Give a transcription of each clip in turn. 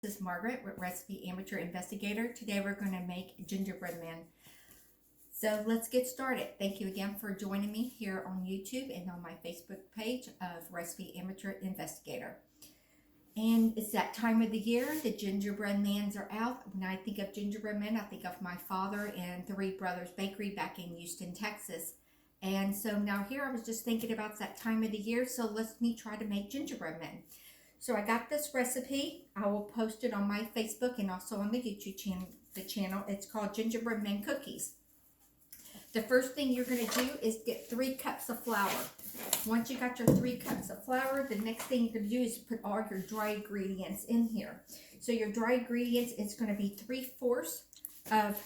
This is Margaret with Recipe Amateur Investigator. Today we're going to make Gingerbread Man. So let's get started. Thank you again for joining me here on YouTube and on my Facebook page of Recipe Amateur Investigator. And it's that time of the year. The Gingerbread Mans are out. When I think of Gingerbread Man, I think of my father and Three Brothers Bakery back in Houston, Texas. And so now here I was just thinking about that time of the year. So let's try to make Gingerbread Man. So I got this recipe. I will post it on my Facebook and also on the YouTube channel. It's called Gingerbread Man Cookies. The first thing you're going to do is get 3 cups of flour. Once you got your 3 cups of flour, the next thing you're going to do is put all your dry ingredients in here. So your dry ingredients is going to be 3/4 of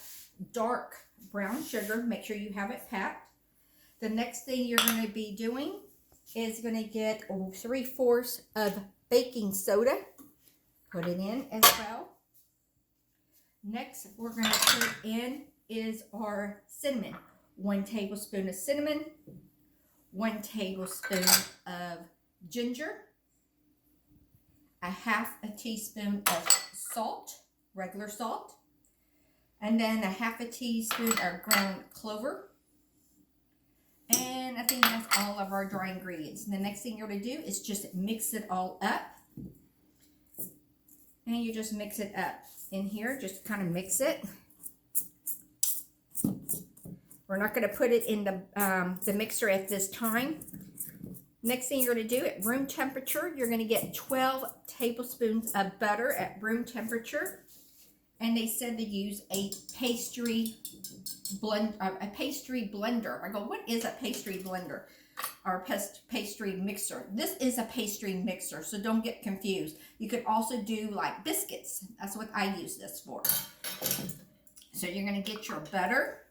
dark brown sugar. Make sure you have it packed. The next thing you're going to be doing is going to get 3/4 of baking soda. Put it in as well. Next, we're going to put in is our cinnamon. 1 tablespoon of cinnamon, 1 tablespoon of ginger, 1/2 teaspoon of salt, regular salt, and then 1/2 teaspoon of ground clover. And I think that's all of our dry ingredients. And the next thing you're going to do is just mix it all up. And you just mix it up in here. Just kind of mix it. We're not going to put it in the mixer at this time. Next thing you're going to do at room temperature, you're going to get 12 tablespoons of butter at room temperature. And they said to use a pastry blender. I go, what is a pastry blender or pastry mixer? This is a pastry mixer, so don't get confused. You could also do like biscuits. That's what I use this for. So you're going to get your butter.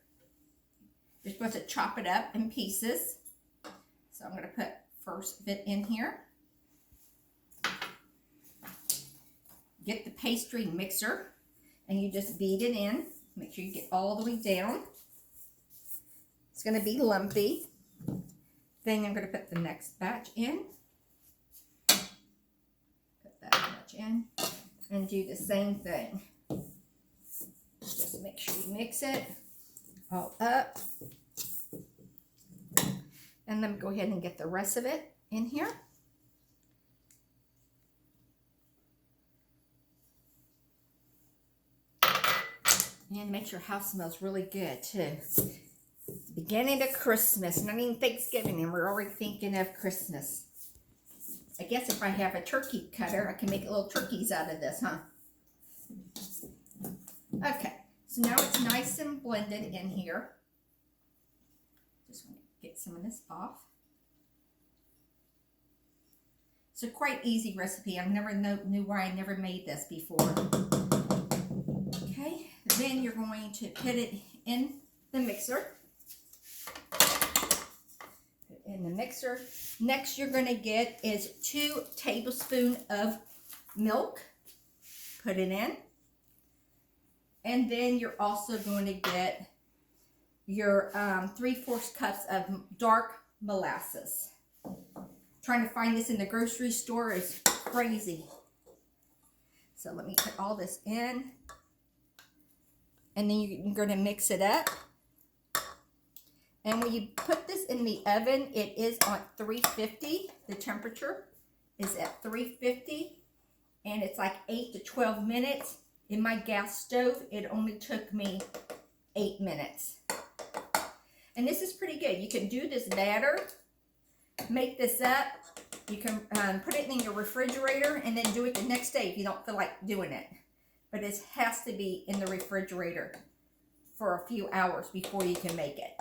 You're supposed to chop it up in pieces. So I'm going to put first bit in here. Get the pastry mixer and you just beat it in. Make sure you get all the way down. It's going to be lumpy. Then I'm going to put the next batch in. Put that batch in. And do the same thing. Just make sure you mix it all up. And then go ahead and get the rest of it in here. And make sure your house smells really good too. It's the beginning of Christmas, not even Thanksgiving, and we're already thinking of Christmas. I guess if I have a turkey cutter, I can make little turkeys out of this, huh? Okay, so now it's nice and blended in here. Just want to get some of this off. It's a quite easy recipe. I never knew why I never made this before. Okay. Then you're going to put it in the mixer. Put it in the mixer. Next you're going to get is 2 tablespoons of milk. Put it in. And then you're also going to get your 3/4 cups of dark molasses. Trying to find this in the grocery store is crazy. So let me put all this in. And then you're going to mix it up. And when you put this in the oven, it is on 350. The temperature is at 350. And it's like 8 to 12 minutes. In my gas stove, it only took me 8 minutes. And this is pretty good. You can do this batter. Make this up. You can put it in your refrigerator and then do it the next day if you don't feel like doing it. But it has to be in the refrigerator for a few hours before you can make it.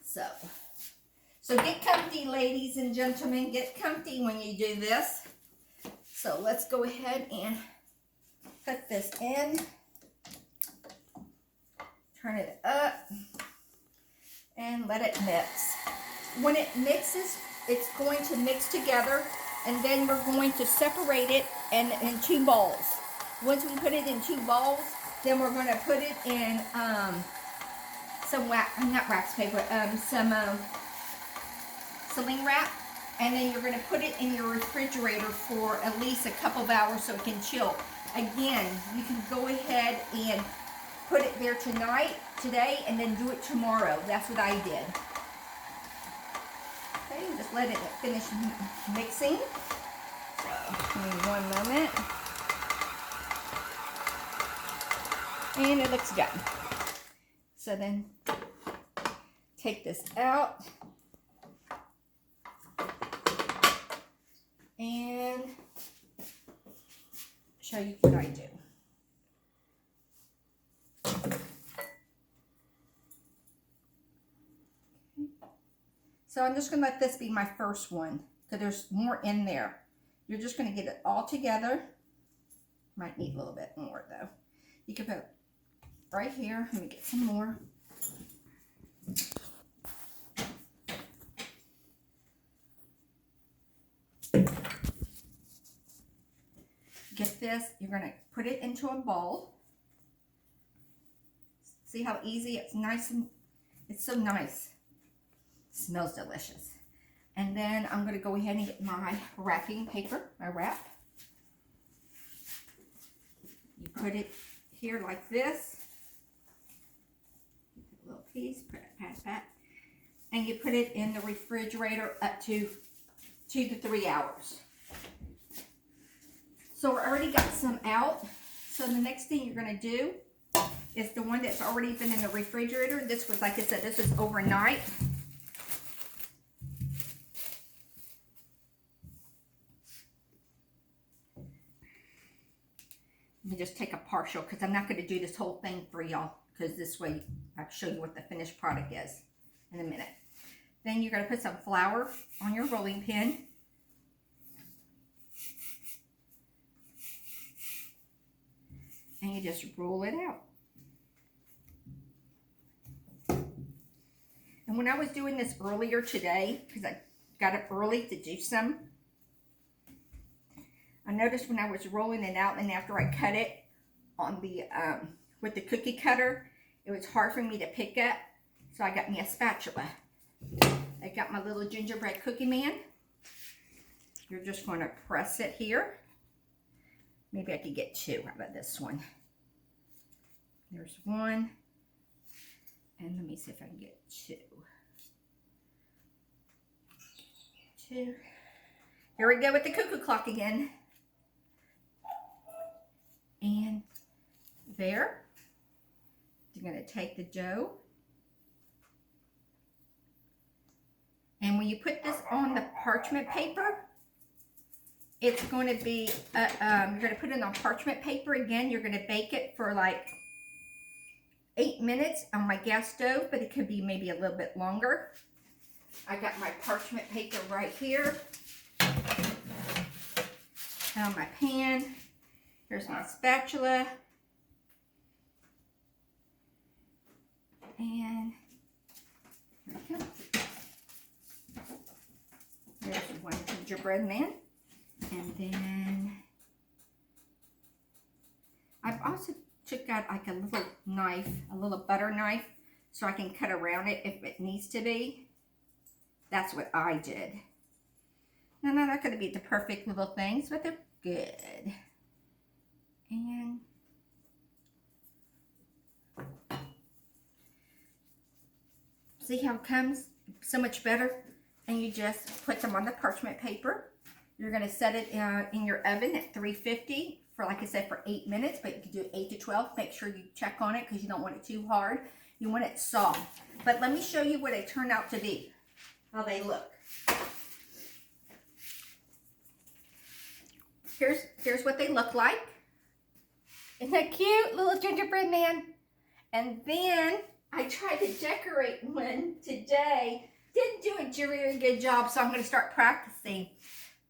So get comfy, ladies and gentlemen. Get comfy when you do this. So let's go ahead and put this in. Turn it up. And let it mix. When it mixes, it's going to mix together. And then we're going to separate it in 2 bowls. Once we put it in 2 bowls, then we're going to put it in some saline wrap, and then you're going to put it in your refrigerator for at least a couple of hours so it can chill. again, you can go ahead and put it there today, and then do it tomorrow. That's what I did. Okay, just let it finish mixing. So, give me 1 moment. And it looks done. So then, take this out. And show you what I do. So I'm just going to let this be my first one, because there's more in there. You're just going to get it all together. Might need a little bit more though. You can put right here. Let me get some more. Get this, you're going to put it into a bowl. See how easy, it's nice, and it's so nice. It smells delicious. And then I'm going to go ahead and get my wrapping paper, my wrap. You put it here like this. A little piece, pat, and you put it in the refrigerator up to 2 to 3 hours. So we already got some out. So the next thing you're going to do is the one that's already been in the refrigerator. This was, like I said, this is overnight. Let me just take a partial, because I'm not going to do this whole thing for y'all, because this way I'll show you what the finished product is in a minute. Then you're going to put some flour on your rolling pin. And you just roll it out. And when I was doing this earlier today, because I got up early to do some, I noticed when I was rolling it out, and after I cut it on the with the cookie cutter, it was hard for me to pick up. So I got me a spatula. I got my little gingerbread cookie man. You're just going to press it here. Maybe I could get 2. How about this one? There's 1. And let me see if I can get 2. 2. Here we go with the cuckoo clock again. And there. You're going to take the dough. And when you put this on the parchment paper, it's going to be, you're going to put it on parchment paper again. You're going to bake it for like 8 minutes on my gas stove, but it could be maybe a little bit longer. I got my parchment paper right here. On my pan. Here's my spatula. And here we go. There's one gingerbread man. And then I've also took out like a little knife, a little butter knife, so I can cut around it if it needs to be. That's what I did. Now, they're not going to be the perfect little things, but they're good. And see how it comes? So much better. And you just put them on the parchment paper. You're going to set it in your oven at 350 for, like I said, for 8 minutes, but you can do 8 to 12. Make sure you check on it because you don't want it too hard. You want it soft. But let me show you what they turn out to be, how they look. Here's what they look like. Isn't that cute? Little gingerbread man. And then I tried to decorate one today. Didn't do a very good job, so I'm going to start practicing.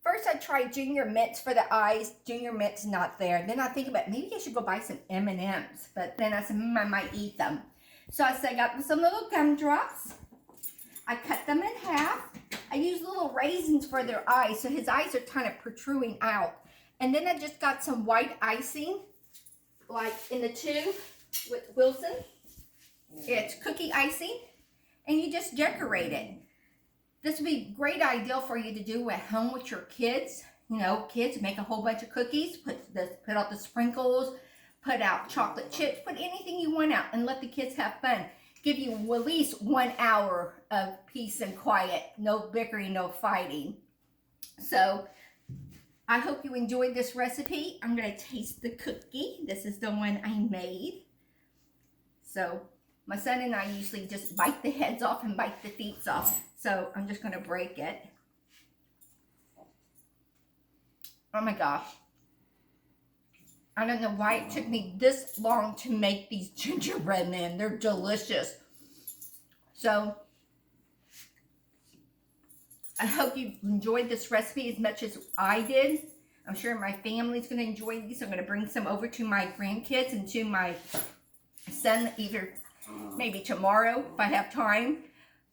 First, I tried junior mints for the eyes. Junior mint's not there. Then I think about maybe I should go buy some M&Ms. But then I said, I might eat them. So I said, I got some little gumdrops. I cut them in half. I used little raisins for their eyes, so his eyes are kind of protruding out. And then I just got some white icing, like in the tube with Wilson. It's cookie icing. And you just decorate it. This would be great ideal for you to do at home with your kids. you know, kids, make a whole bunch of cookies, put out the sprinkles, put out chocolate chips, put anything you want out, and let the kids have fun. Give you at least 1 hour of peace and quiet, no bickering, no fighting. So I hope you enjoyed this recipe. I'm going to taste the cookie. This is the one I made. So my son and I usually just bite the heads off and bite the feet off. So I'm just going to break it. Oh my gosh. I don't know why it took me this long to make these gingerbread men. They're delicious. So I hope you enjoyed this recipe as much as I did. I'm sure my family's going to enjoy these. I'm going to bring some over to my grandkids and to my son either maybe tomorrow if I have time.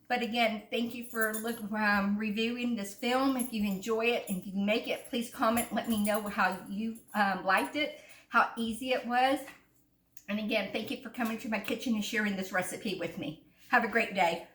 But again, thank you for reviewing this film. If you enjoy it and if you make it, please comment. Let me know how you liked it, how easy it was. And again, thank you for coming to my kitchen and sharing this recipe with me. Have a great day.